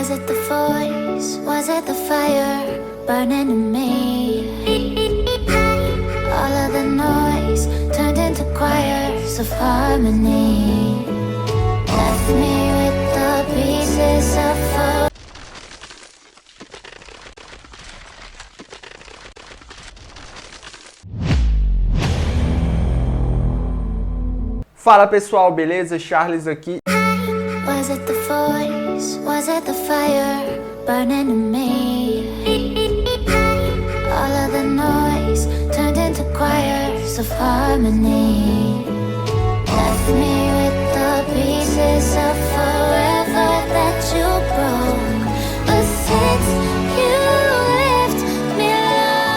Was it the voice? Was it the fire burning in me? All of the noise turned into choirs of harmony. Left me with the pieces of Fala pessoal, beleza? Charles aqui. Was it the voice? Was it the fire burning in me? All of the noise turned into choirs of harmony. Left me with the pieces of forever that you broke. But since you left me alone,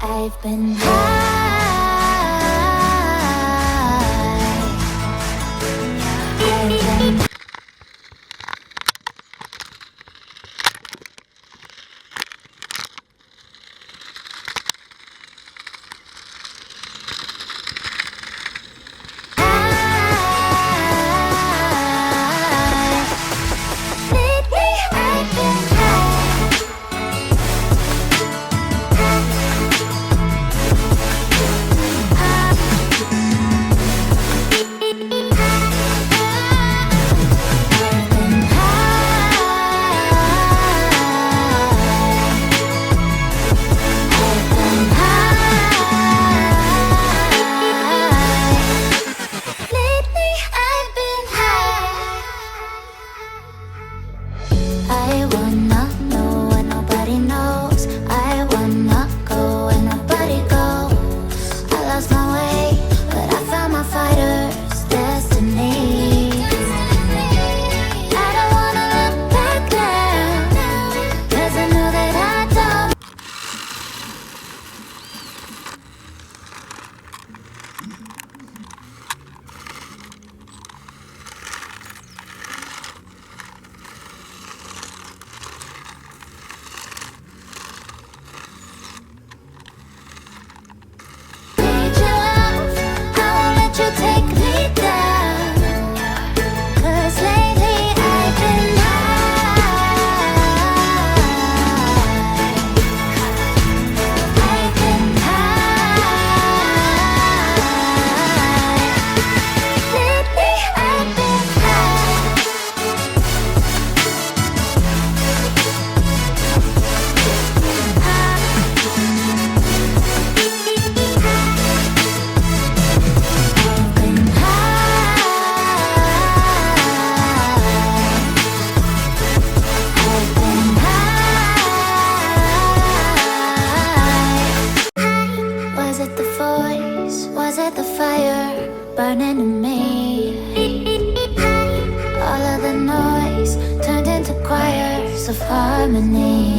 I've been high. I wanna know what nobody knows. I wanna go where nobody goes. I lost my way, but I found my fighter's destiny. I don't wanna look back now, 'cause I know that I don't. Take me down, 'cause lately I've been high. I've been high. Lately I've been Was it the fire burning in me? All of the noise turned into choirs of harmony.